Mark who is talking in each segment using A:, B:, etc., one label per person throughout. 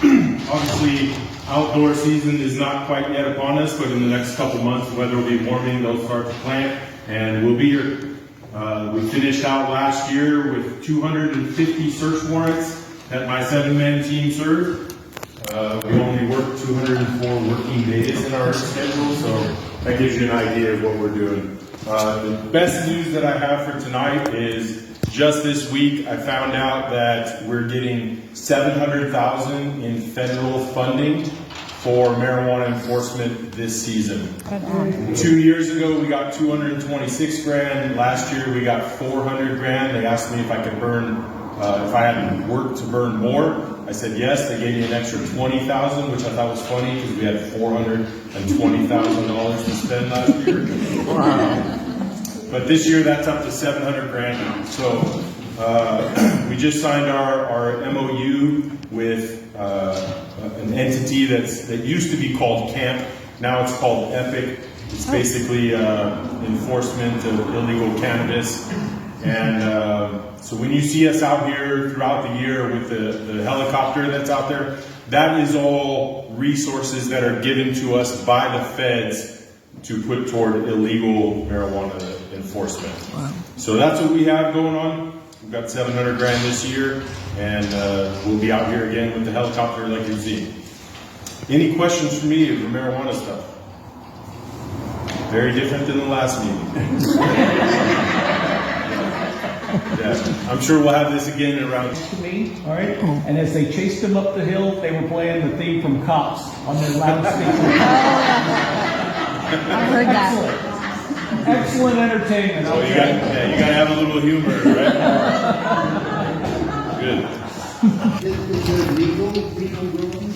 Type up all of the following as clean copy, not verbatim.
A: Obviously, outdoor season is not quite yet upon us, but in the next couple months, weather will be warming, they'll start to plant, and we'll be here. We finished out last year with 250 search warrants that my 7-man team served. We only worked 204 working days in our schedule, so that gives you an idea of what we're doing. The best news that I have for tonight is just this week I found out that we're getting $700,000 in federal funding for marijuana enforcement this season. 2 years ago we got 226 grand. Last year we got 400 grand. They asked me if I could burn, if I had work to burn more. I said yes. They gave me an extra 20,000, which I thought was funny because we had $420,000 to spend last year. Wow. But this year that's up to 700 grand now. So we just signed our MOU with an entity that used to be called CAMP. Now it's called EPIC. It's basically enforcement of illegal cannabis. And so when you see us out here throughout the year with the helicopter that's out there, that is all resources that are given to us by the feds to put toward illegal marijuana enforcement. Wow. So that's what we have going on. We've got 700 grand this year, and we'll be out here again with the helicopter like you've seen. Any questions for me of the marijuana stuff? Very different than the last meeting. Yeah, I'm sure we'll have this again in around.
B: To me, all right. And as they chased him up the hill, they were playing the theme from Cops on their loudspeaker.
C: I heard that.
B: Excellent entertainment.
A: Well, you got to have a little humor, right? Good.
D: Is there legal growing?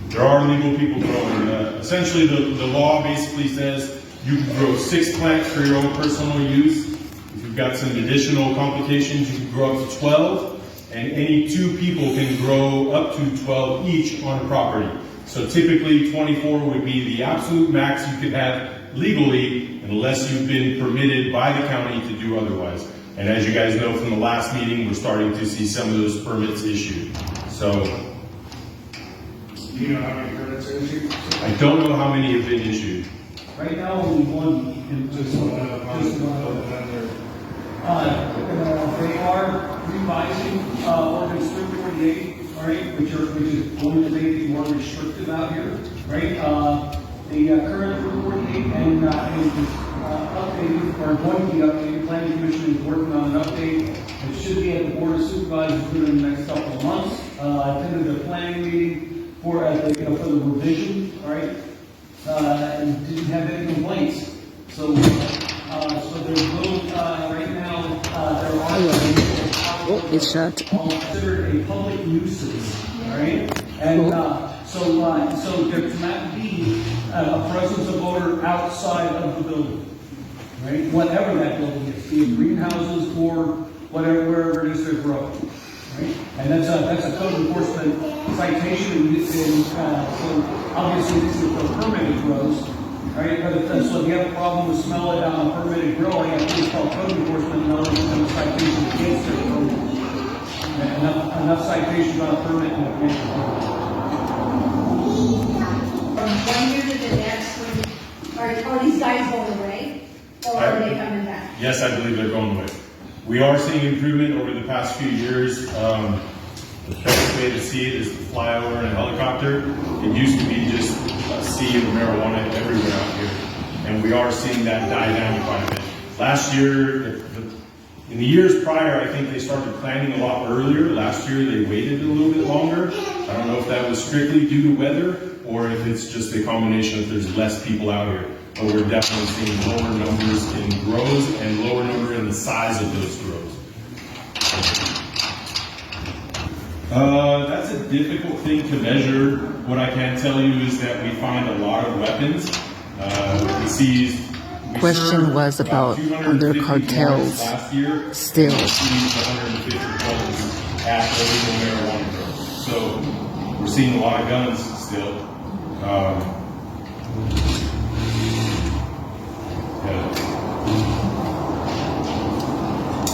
A: There are legal people growing. Essentially, the law basically says you can grow 6 plants for your own personal use. If you've got some additional complications, you can grow up to 12, and any 2 people can grow up to 12 each on a property. So typically 24 would be the absolute max you could have legally unless you've been permitted by the county to do otherwise. And as you guys know from the last meeting, we're starting to see some of those permits issued. So
D: Do you know how many permits are issued?
A: I don't know how many have been issued.
B: Right now, only one.
D: Just one.
B: They are revising ordinance 348, all right, which is going to make it more restrictive out here, right? The current 348 and updated, or going to be updated. Planning Commission is working on an update. It should be at the Board of Supervisors within the next couple of months. I attended the planning meeting for the revision, all right, and didn't have any complaints. So there's no right now. There are
C: it's shut.
B: considered a public nuisance, all right, and so there cannot be a presence of odor outside of the building, right? Whatever that building is, be it greenhouses or whatever, wherever it is they're growing, right? And that's a code enforcement citation, and so obviously this is for permitted grows. Right, but so if you have a problem with smell it on a permitted grow, you have to call code enforcement and a citation against it. Enough citations on a permit and against it.
E: From 1 year to the next, are these guys going away? Or are they coming back?
A: Yes, I believe they're going away. We are seeing improvement over the past few years. The best way to see it is to fly over in a helicopter. It used to be just a sea of marijuana everywhere out here. And we are seeing that die down quite a bit. Last year, in the years prior, I think they started planting a lot earlier. Last year, they waited a little bit longer. I don't know if that was strictly due to weather or if it's just a combination of there's less people out here. But we're definitely seeing lower numbers in grows and lower number in the size of those grows. That's a difficult thing to measure. What I can tell you is that we find a lot of weapons. We seized.
C: Question was about other cartels still.
A: At illegal marijuana grows. So we're seeing a lot of guns still.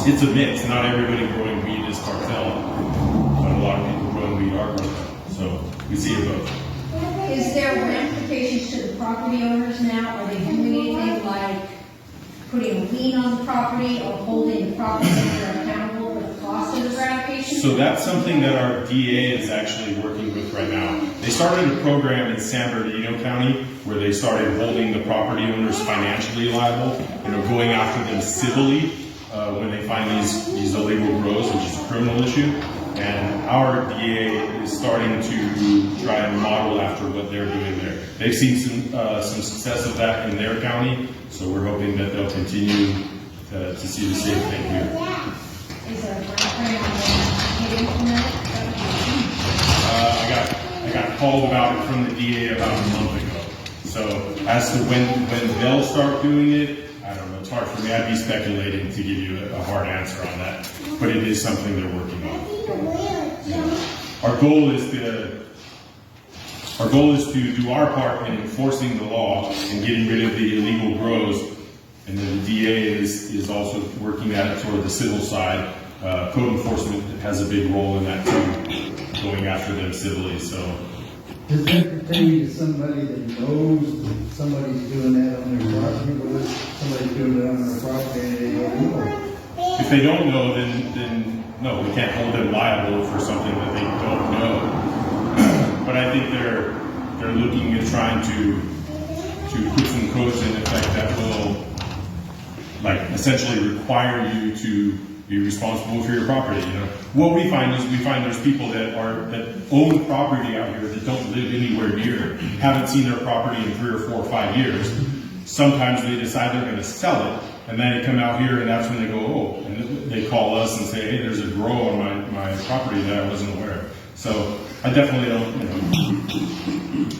A: It's a mix. Not everybody growing weed is cartel, but a lot of people growing weed We see it both.
E: Is there ramifications to the property owners now? Are they doing anything like putting a lien on the property or holding the property owner accountable for the cost of the eradication?
A: So that's something that our DA is actually working with right now. They started a program in San Bernardino County where they started holding the property owners financially liable, going after them civilly when they find these illegal grows, which is a criminal issue. And our DA is starting to try and model after what they're doing there. They've seen some success of that in their county, so we're hoping that they'll continue to see the same thing here.
E: Is there a timeframe on when it implemented?
A: I got called about it from the DA about a month ago. So as to when they'll start doing it, I don't know. It's hard for me. I'd be speculating to give you a hard answer on that. But it is something they're working on. Our goal is to do our part in enforcing the law and getting rid of the illegal grows. And then the DA is also working at it toward the civil side. Code enforcement has a big role in that too, going after them civilly. So.
F: Does that pertain to somebody that knows that somebody's doing that on their property, or is somebody doing it on their property and they don't know?
A: If they don't know, then no, we can't hold them liable for something that they don't know. But I think they're looking at trying to put some codes in effect that will, like, essentially require you to be responsible for your property. What we find is there's people that own property out here that don't live anywhere near, haven't seen their property in 3 or 4 or 5 years. Sometimes they decide they're going to sell it, and then they come out here, and that's when they go, oh, and they call us and say, hey, there's a grow on my property that I wasn't aware of. So I definitely don't,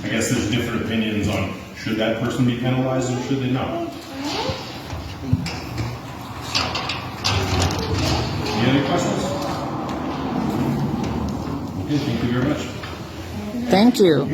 A: I guess there's different opinions on should that person be penalized or should they not. Any other questions? Okay, thank you very much.
C: Thank you.